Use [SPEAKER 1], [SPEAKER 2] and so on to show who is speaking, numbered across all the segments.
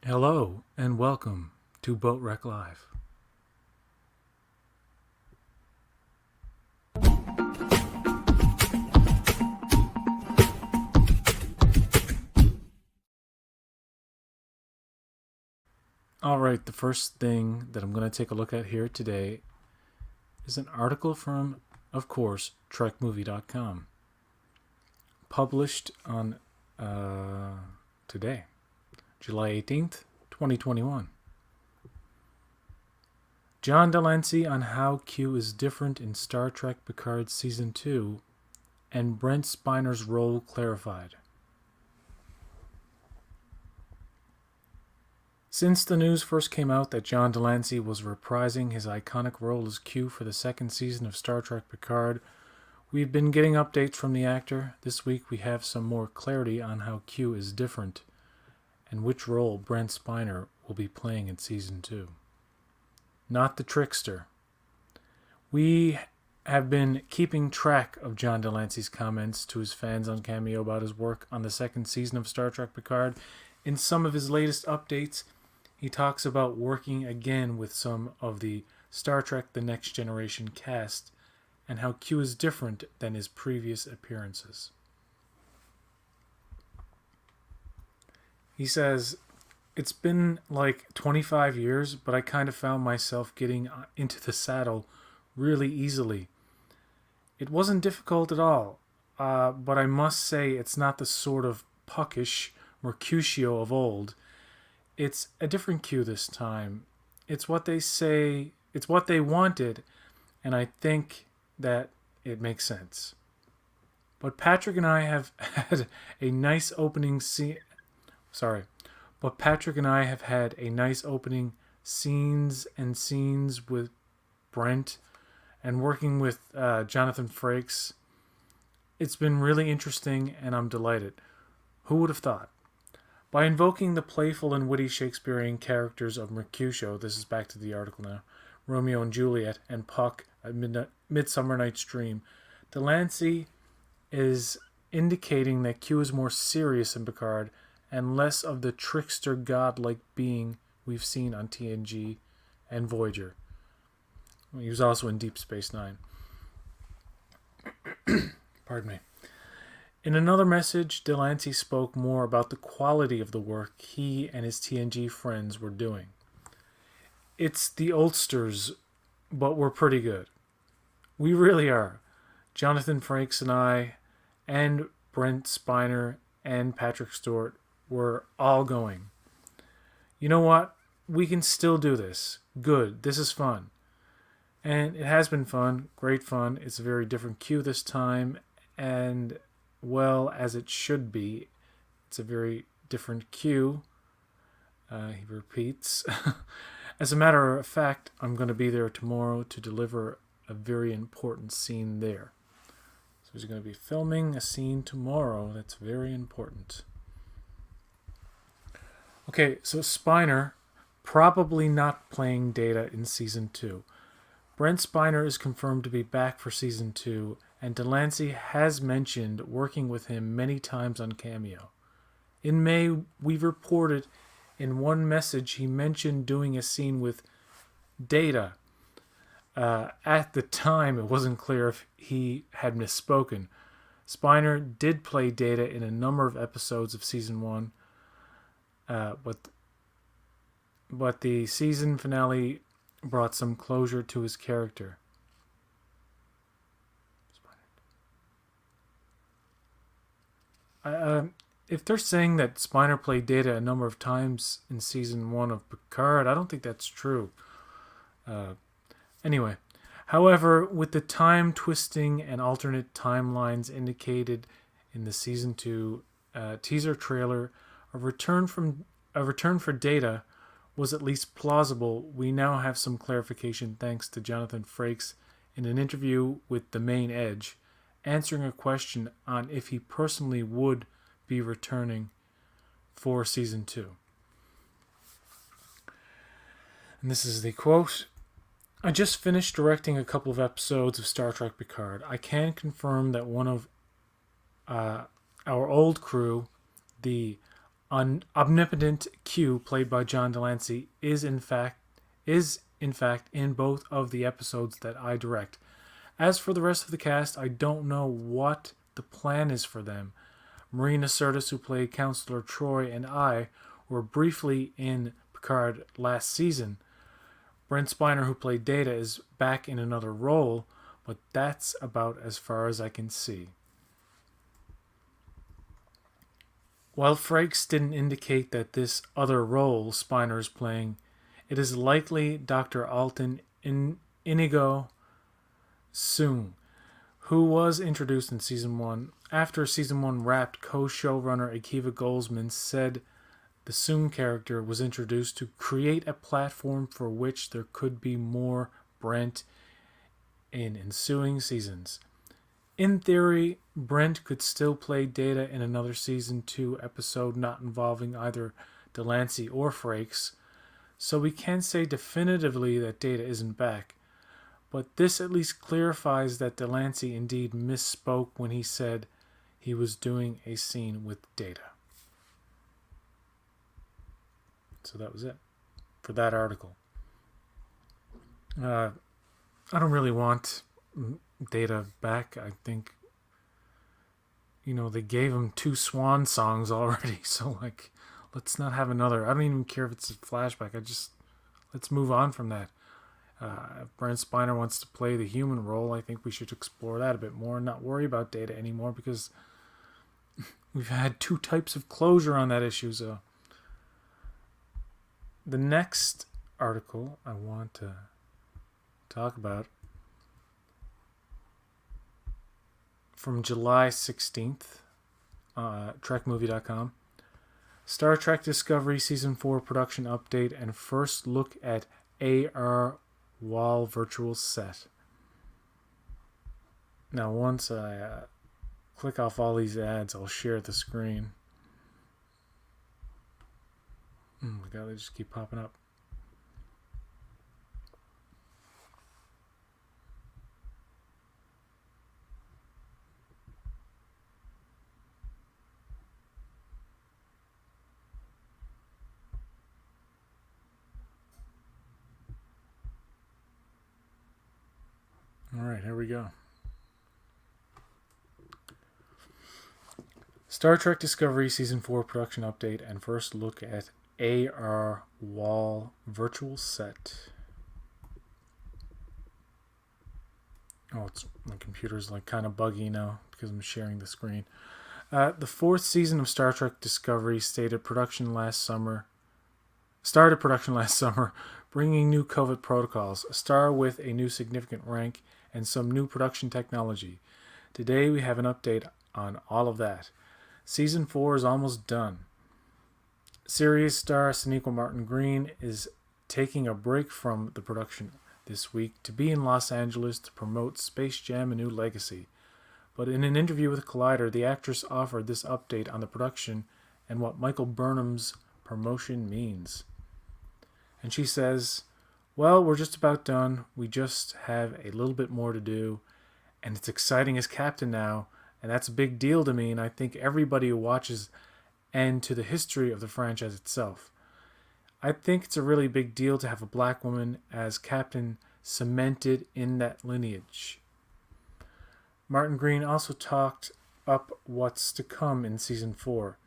[SPEAKER 1] Hello and welcome to Boatrek Live. Alright, the first thing that I'm going to take a look at here today is an article from, of course, trekmovie.com, published on today, July 18th, 2021. John Delancey on how Q is different in Star Trek Picard Season 2, and Brent Spiner's role clarified. Since the news first came out that John Delancey was reprising his iconic role as Q for the second season of Star Trek Picard, we've been getting updates from the actor. This week we have some more clarity on how Q is different and which role Brent Spiner will be playing in Season 2. Not the trickster. We have been keeping track of John Delancey's comments to his fans on Cameo about his work on the second season of Star Trek Picard. In some of his latest updates, he talks about working again with some of the Star Trek The Next Generation cast and how Q is different than his previous appearances. He says, "It's been like 25 years, but I kind of found myself getting into the saddle really easily. It wasn't difficult at all, but I must say it's not the sort of puckish Mercutio of old. It's a different Q this time. It's what they say, it's what they wanted, and I think that it makes sense. But Patrick and I have had a nice opening scene. But Patrick and I have had a nice opening scenes with Brent and working with Jonathan Frakes. It's been really interesting, and I'm delighted. Who would have thought? By invoking the playful and witty Shakespearean characters of Mercutio, this is back to the article now, Romeo and Juliet, and Puck, A Midsummer Night's Dream, Delancey is indicating that Q is more serious in Picard and less of the trickster godlike being we've seen on TNG and Voyager. He was also in Deep Space Nine. Pardon me. In another message, Delancey spoke more about the quality of the work he and his TNG friends were doing. It's the oldsters, but we're pretty good. We really are. Jonathan Frakes and I, and Brent Spiner, and Patrick Stewart were all going. You know what? We can still do this. Good. This is fun. And it has been fun. Great fun. It's a very different Q this time, and well, as it should be. It's a very different Q. He repeats. As a matter of fact, I'm going to be there tomorrow to deliver a very important scene there. So he's going to be filming a scene tomorrow that's very important. Okay, so Spiner probably not playing Data in Season 2. Brent Spiner is confirmed to be back for Season 2, and Delancey has mentioned working with him many times on Cameo. In May, we reported in one message he mentioned doing a scene with Data. At the time, it wasn't clear if he had misspoken. Spiner did play Data in a number of episodes of Season 1, but the season finale brought some closure to his character. If they're saying that Spiner played Data a number of times in Season 1 of Picard, I don't think that's true. Anyway, however, with the time twisting and alternate timelines indicated in the Season 2 teaser trailer, a return for Data was at least plausible. We now have some clarification thanks to Jonathan Frakes in an interview with The Main Edge, answering a question on if he personally would be returning for Season 2. And this is the quote. "I just finished directing a couple of episodes of Star Trek Picard. I can confirm that one of our old crew, the Omnipotent Q, played by John Delancey, is in fact in both of the episodes that I direct. As for the rest of the cast, I don't know what the plan is for them. Marina Sirtis, who played Counselor Troy, and I were briefly in Picard last season. Brent Spiner, who played Data, is back in another role, but that's about as far as I can see. While Frakes didn't indicate that this other role Spiner is playing, it is likely Dr. Alton Inigo Soong, who was introduced in Season 1. After Season 1 wrapped, co-showrunner Akiva Goldsman said the Soong character was introduced to create a platform for which there could be more Brent in ensuing seasons. In theory, Brent could still play Data in another Season 2 episode not involving either Delancey or Frakes, so we can't say definitively that Data isn't back. But this at least clarifies that Delancey indeed misspoke when he said he was doing a scene with Data. So that was it for that article. I don't really want Data back. I think, they gave him 2 Swan songs already. So, let's not have another. I don't even care if it's a flashback. Let's move on from that. If Brent Spiner wants to play the human role, I think we should explore that a bit more and not worry about Data anymore, because we've had 2 types of closure on that issue. So the next article I want to talk about, from July 16th, TrekMovie.com. Star Trek Discovery Season 4 production update and first look at AR Wall virtual set. Now, once I click off all these ads, I'll share the screen. Oh my god, they just keep popping up. Alright, here we go. Star Trek Discovery Season 4 production update and first look at AR Wall virtual set. Oh, my computer's kind of buggy now because I'm sharing the screen. The 4th season of Star Trek Discovery started production last summer, bringing new COVID protocols, a star with a new significant rank, and some new production technology. Today we have an update on all of that. Season 4 is almost done. Series star Sonequa Martin Green is taking a break from the production this week to be in Los Angeles to promote Space Jam: A New Legacy. But in an interview with Collider, the actress offered this update on the production and what Michael Burnham's promotion means. And she says, "Well, we're just about done. We just have a little bit more to do. And it's exciting as captain now. And that's a big deal to me. And I think everybody who watches and to the history of the franchise itself. I think it's a really big deal to have a black woman as captain cemented in that lineage." Martin Green also talked up what's to come in Season 4.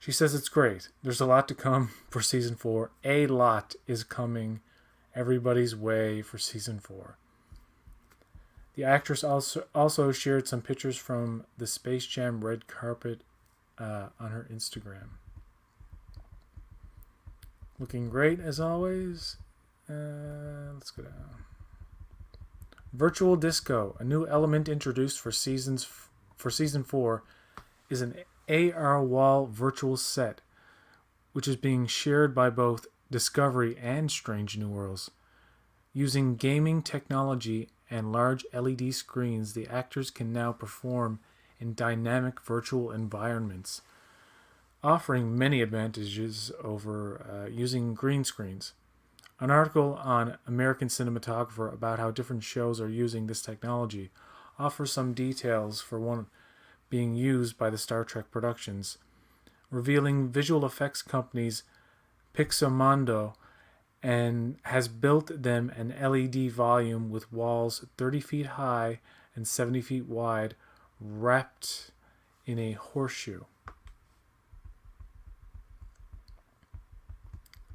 [SPEAKER 1] She says it's great. There's a lot to come for Season 4. A lot is coming everybody's way for Season 4. The actress also shared some pictures from the Space Jam red carpet on her Instagram. Looking great as always. Let's go down. Virtual Disco, a new element introduced for Season 4, is an AR Wall virtual set, which is being shared by both Discovery and Strange New Worlds. Using gaming technology and large LED screens, the actors can now perform in dynamic virtual environments, offering many advantages over using green screens. An article on American Cinematographer about how different shows are using this technology offers some details for one being used by the Star Trek productions. revealing visual effects companies Pixomondo, and has built them an LED volume with walls 30 feet high and 70 feet wide, wrapped in a horseshoe.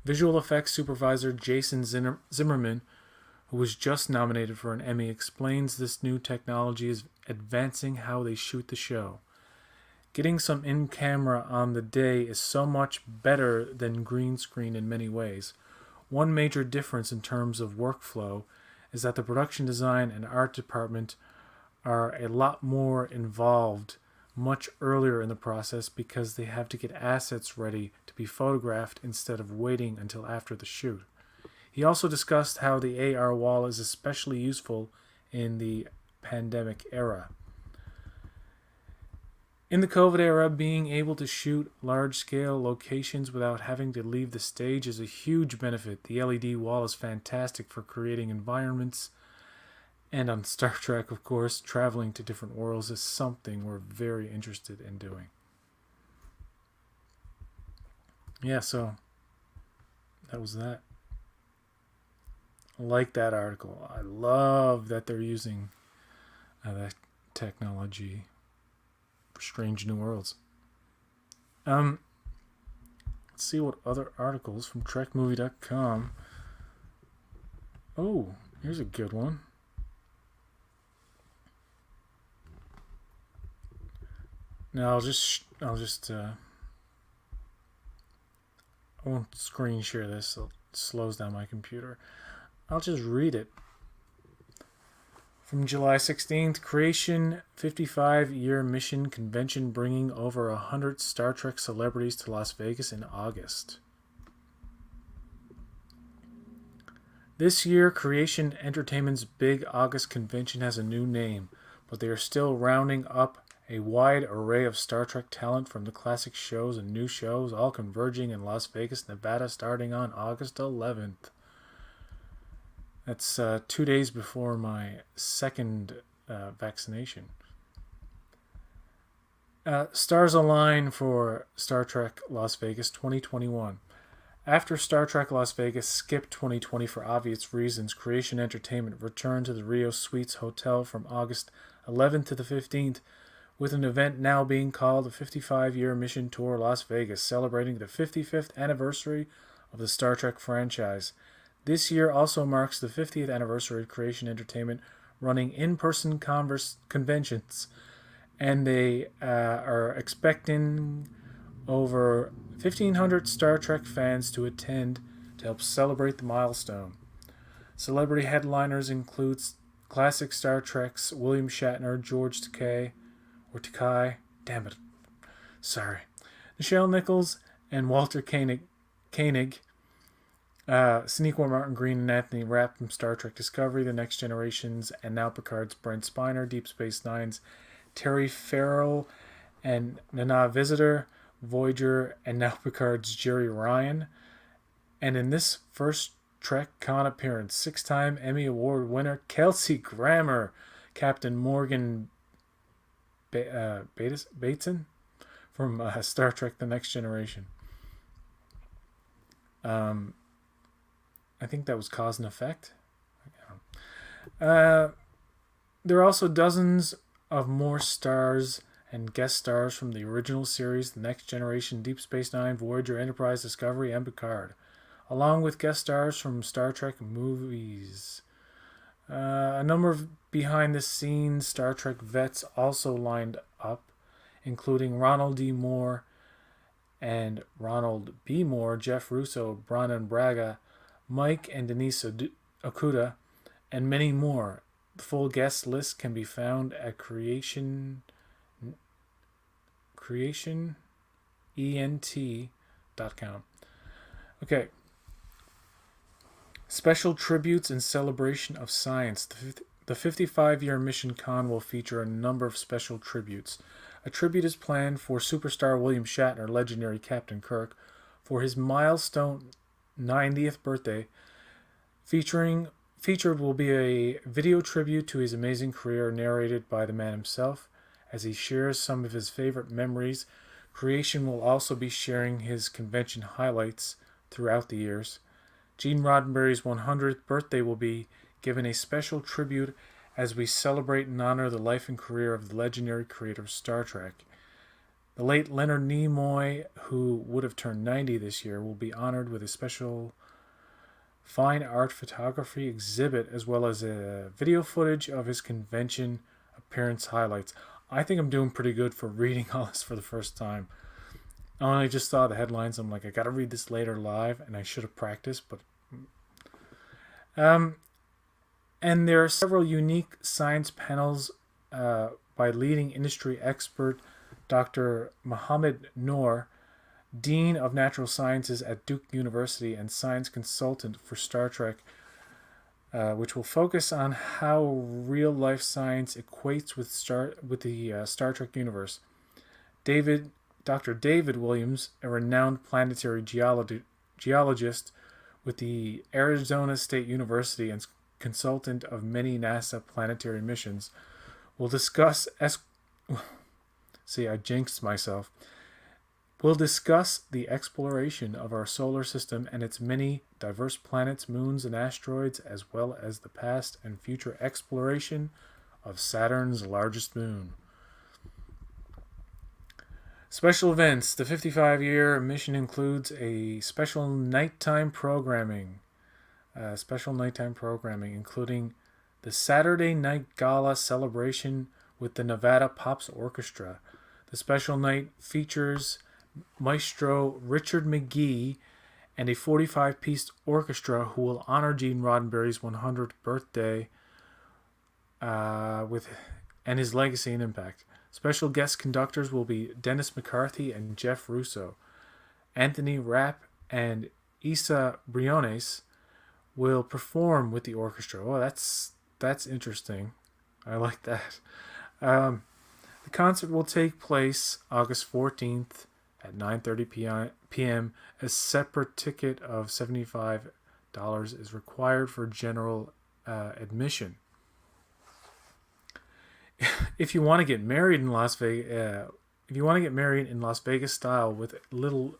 [SPEAKER 1] Visual effects supervisor Jason Zimmerman, who was just nominated for an Emmy, explains this new technology is advancing how they shoot the show. Getting some in-camera on the day is so much better than green screen in many ways. One major difference in terms of workflow is that the production design and art department are a lot more involved much earlier in the process because they have to get assets ready to be photographed instead of waiting until after the shoot. He also discussed how the AR wall is especially useful in the pandemic era. In the COVID era, being able to shoot large-scale locations without having to leave the stage is a huge benefit. The LED wall is fantastic for creating environments, and on Star Trek, of course, traveling to different worlds is something we're very interested in doing. Yeah, so that was that. I like that article. I love that they're using that technology for Strange New Worlds. Let's see what other articles from TrekMovie.com. Oh, here's a good one. Now I won't screen share this, so it slows down my computer. I'll just read it. From July 16th, Creation 55-year mission convention bringing over 100 Star Trek celebrities to Las Vegas in August. This year, Creation Entertainment's big August convention has a new name, but they are still rounding up a wide array of Star Trek talent from the classic shows and new shows, all converging in Las Vegas, Nevada, starting on August 11th. That's 2 days before my second vaccination. Stars align for Star Trek Las Vegas 2021. After Star Trek Las Vegas skipped 2020 for obvious reasons, Creation Entertainment returned to the Rio Suites Hotel from August 11th to the 15th, with an event now being called the 55-year Mission Tour Las Vegas, celebrating the 55th anniversary of the Star Trek franchise. This year also marks the 50th anniversary of Creation Entertainment running in-person conventions, and they are expecting over 1,500 Star Trek fans to attend to help celebrate the milestone. Celebrity headliners include classic Star Trek's William Shatner, George Takei, Nichelle Nichols, and Walter Koenig, Sonequa Martin Green and Anthony Rapp from Star Trek Discovery, The Next Generations, and now Picard's Brent Spiner, Deep Space Nine's Terry Farrell, and Nana Visitor, Voyager, and now Picard's Jerry Ryan. And in this first Trek Con appearance, 6-time Emmy Award winner Kelsey Grammer, Captain Morgan Bateson from Star Trek The Next Generation. I think that was Cause and Effect. There are also dozens of more stars and guest stars from the original series, The Next Generation, Deep Space Nine, Voyager, Enterprise, Discovery, and Picard, along with guest stars from Star Trek movies. A number of behind-the-scenes Star Trek vets also lined up, including Ronald D. Moore and Ronald B. Moore, Jeff Russo, Brannon Braga, Mike and Denise Okuda, and many more. The full guest list can be found at creationent.com. Okay. Special tributes in celebration of science. The 55-year Mission Con will feature a number of special tributes. A tribute is planned for superstar William Shatner, legendary Captain Kirk, for his milestone 90th birthday. Featured will be a video tribute to his amazing career narrated by the man himself as he shares some of his favorite memories, Creation will also be sharing his convention highlights throughout the years. Gene Roddenberry's 100th birthday will be given a special tribute as we celebrate and honor the life and career of the legendary creator of Star Trek. The late Leonard Nimoy, who would have turned 90 this year, will be honored with a special fine art photography exhibit as well as a video footage of his convention appearance highlights. I think I'm doing pretty good for reading all this for the first time. I only just saw the headlines. I'm like, I gotta read this later live, and I should have practiced, but and there are several unique science panels by leading industry expert Dr. Mohammed Noor, Dean of Natural Sciences at Duke University and science consultant for Star Trek, which will focus on how real-life science equates with the Star Trek universe. Dr. David Williams, a renowned planetary geologist with the Arizona State University and consultant of many NASA planetary missions, will discuss... See, I jinxed myself. We'll discuss the exploration of our solar system and its many diverse planets, moons, and asteroids, as well as the past and future exploration of Saturn's largest moon. Special events. The 55-year mission includes a special nighttime programming, including the Saturday Night Gala celebration with the Nevada Pops Orchestra. The special night features Maestro Richard McGee and a 45-piece orchestra who will honor Gene Roddenberry's 100th birthday and his legacy and impact. Special guest conductors will be Dennis McCarthy and Jeff Russo. Anthony Rapp and Isa Briones will perform with the orchestra. Oh, that's interesting. I like that. The concert will take place August 14th at 9:30 p.m. A separate ticket of $75 is required for general admission. If you want to get married in Las Vegas, style with a little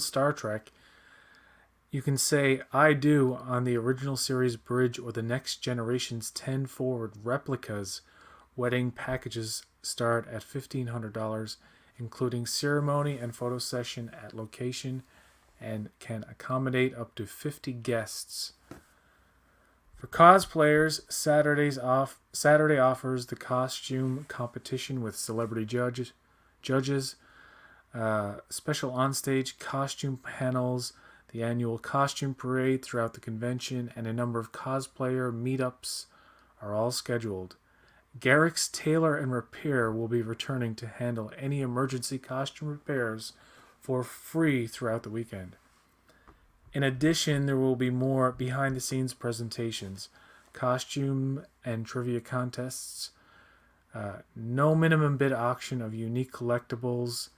[SPEAKER 1] Star Trek, you can say "I do" on the original series bridge or the Next Generation's 10 forward replicas. Wedding packages start at $1,500, including ceremony and photo session at location, and can accommodate up to 50 guests. For cosplayers, Saturday offers the costume competition with celebrity judges, special onstage costume panels, the annual costume parade throughout the convention, and a number of cosplayer meetups are all scheduled. Garrick's Tailor and Repair will be returning to handle any emergency costume repairs for free throughout the weekend. In addition, there will be more behind-the-scenes presentations, costume and trivia contests, no minimum bid auction of unique collectibles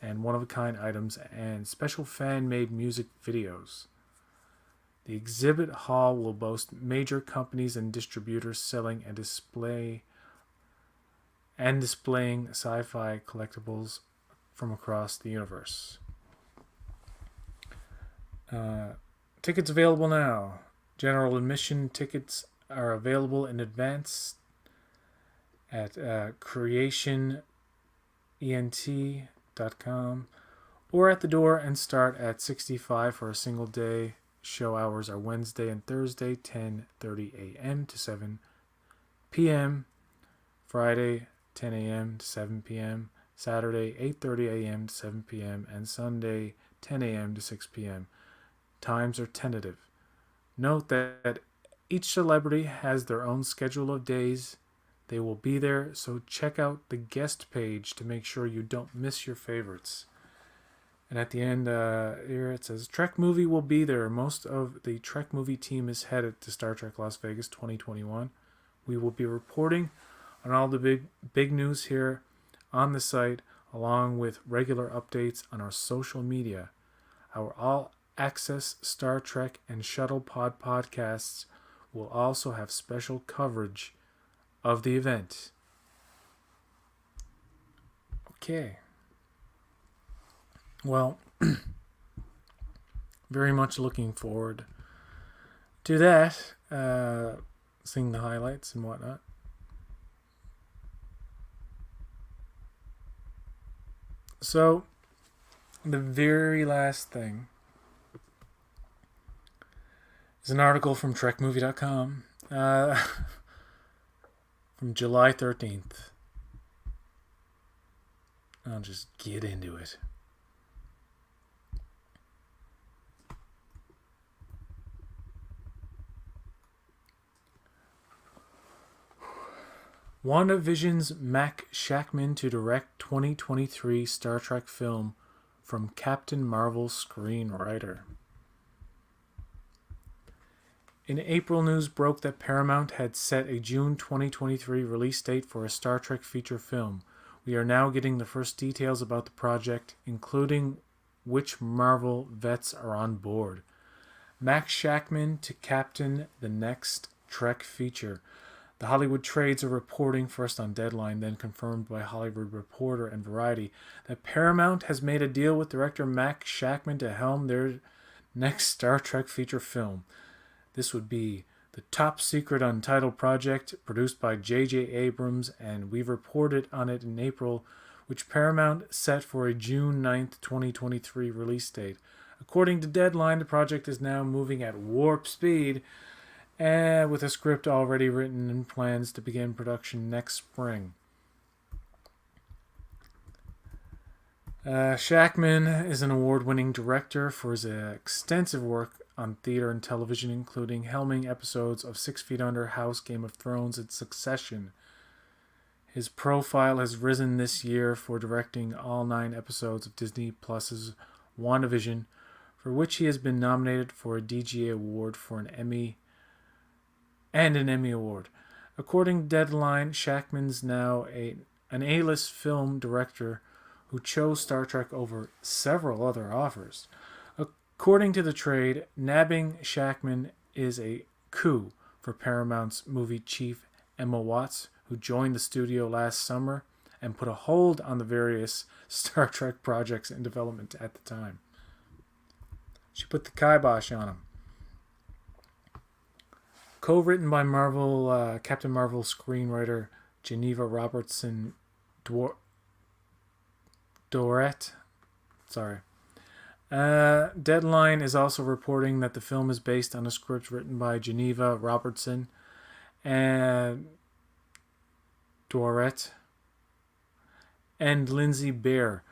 [SPEAKER 1] and one-of-a-kind items, and special fan-made music videos. The exhibit hall will boast major companies and distributors selling and displaying sci-fi collectibles from across the universe. Tickets available now. General admission tickets are available in advance at creationent.com or at the door and start at $65 for a single day. Show hours are Wednesday and Thursday, 10:30 a.m. to 7 p.m. Friday, 10 a.m. to 7 p.m., Saturday, 8:30 a.m. to 7 p.m., and Sunday, 10 a.m. to 6 p.m. Times are tentative. Note that each celebrity has their own schedule of days they will be there, so check out the guest page to make sure you don't miss your favorites. And at the end here it says, Trek Movie will be there. Most of the Trek Movie team is headed to Star Trek Las Vegas 2021. We will be reporting on all the big news here on the site, along with regular updates on our social media. Our all-access Star Trek and Shuttle Pod podcasts will also have special coverage of the event. Okay. Well, very much looking forward to that. Seeing the highlights and whatnot. So, the very last thing is an article from TrekMovie.com from July 13th. I'll just get into it. WandaVision's Mac Shackman to direct 2023 Star Trek film from Captain Marvel screenwriter. In April, news broke that Paramount had set a June 2023 release date for a Star Trek feature film. We are now getting the first details about the project, including which Marvel vets are on board. Mac Shackman to captain the next Trek feature. The Hollywood trades are reporting, first on Deadline, then confirmed by Hollywood Reporter and Variety, that Paramount has made a deal with director Mac Shackman to helm their next Star Trek feature film. This would be the top secret untitled project produced by J.J. Abrams, and we reported on it in April, which Paramount set for a June 9th, 2023 release date. According to Deadline, the project is now moving at warp speed, with a script already written and plans to begin production next spring. Shackman is an award-winning director for his extensive work on theater and television, including helming episodes of 6 Feet Under, House, Game of Thrones, and Succession. His profile has risen this year for directing all 9 episodes of Disney Plus's WandaVision, for which he has been nominated for a DGA Award for an Emmy Award. According to Deadline, Shackman's now an A-list film director who chose Star Trek over several other offers. According to the trade, nabbing Shackman is a coup for Paramount's movie chief Emma Watts, who joined the studio last summer and put a hold on the various Star Trek projects in development at the time. She put the kibosh on him. Co-written by Captain Marvel screenwriter Geneva Robertson Doret. Deadline is also reporting that the film is based on a script written by Geneva Robertson and Doret and Lindsay Bear.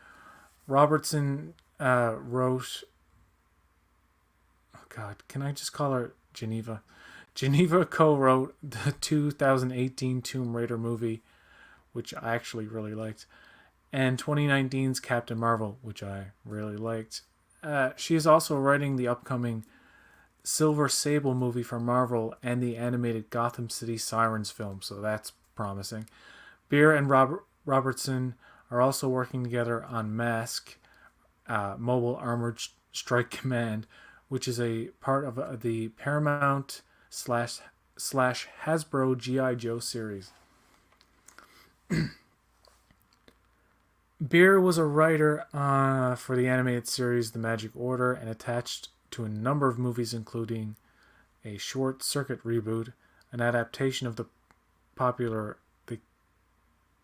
[SPEAKER 1] Robertson wrote... Oh God, can I just call her Geneva? Geneva co-wrote the 2018 Tomb Raider movie, which I actually really liked, and 2019's Captain Marvel, which I really liked. She is also writing the upcoming Silver Sable movie for Marvel and the animated Gotham City Sirens film, so that's promising. Beer and Robertson are also working together on Mask, Mobile Armored Strike Command, which is a part of the Paramount / Hasbro G.I. Joe series. Beer was a writer for the animated series The Magic Order and attached to a number of movies, including a Short Circuit reboot, an adaptation of the popular The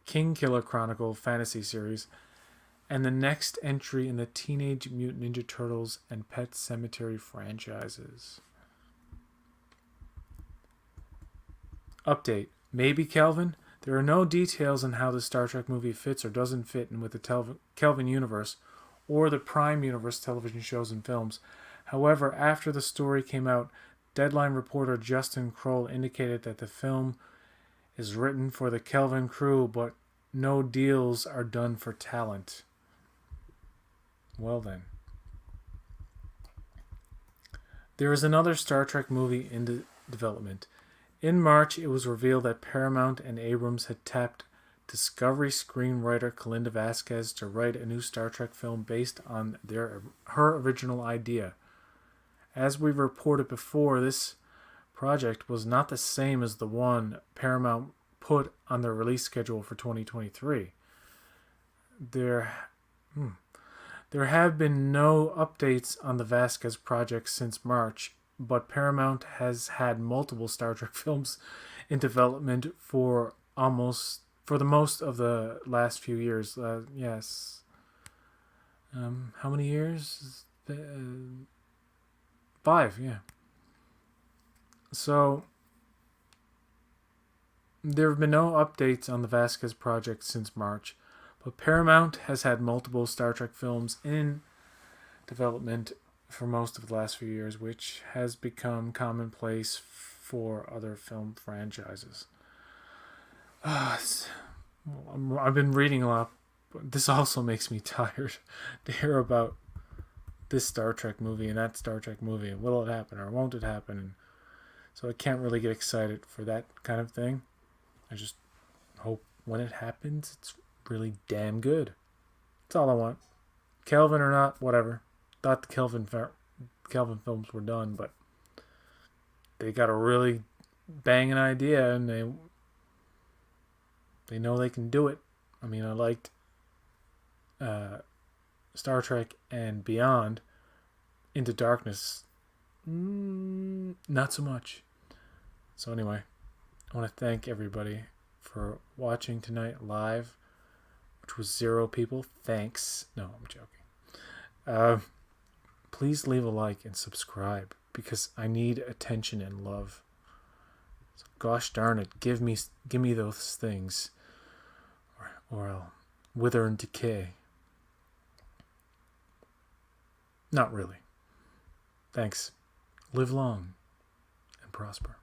[SPEAKER 1] King Killer Chronicle fantasy series, and the next entry in the Teenage Mutant Ninja Turtles and Pet Sematary franchises. Update. Maybe Kelvin? There are no details on how the Star Trek movie fits or doesn't fit in with the Kelvin universe or the Prime Universe television shows and films. However, after the story came out, Deadline reporter Justin Kroll indicated that the film is written for the Kelvin crew, but no deals are done for talent. Well then. There is another Star Trek movie in development. In March, it was revealed that Paramount and Abrams had tapped Discovery screenwriter Kalinda Vasquez to write a new Star Trek film based on her original idea. As we reported before, this project was not the same as the one Paramount put on their release schedule for 2023. There There have been no updates on the Vasquez project since March, but Paramount has had multiple Star Trek films in development for the most of the last few years. Yes. How many years? 5, yeah. So there have been no updates on the Vasquez project since March, but Paramount has had multiple Star Trek films in development for most of the last few years, which has become commonplace for other film franchises. I've been reading a lot, but this also makes me tired to hear about this Star Trek movie and that Star Trek movie. Will it happen or won't it happen? And so I can't really get excited for that kind of thing. I just hope when it happens, it's really damn good. That's all I want. Kelvin or not, whatever. Thought the Kelvin films were done, but they got a really banging idea, and they know they can do it. I mean, I liked Star Trek and Beyond. Into Darkness, not so much. So anyway, I want to thank everybody for watching tonight live, which was 0 people. Thanks. No, I'm joking. Please leave a like and subscribe because I need attention and love. So gosh darn it, give me those things, or I'll wither and decay. Not really. Thanks. Live long and prosper.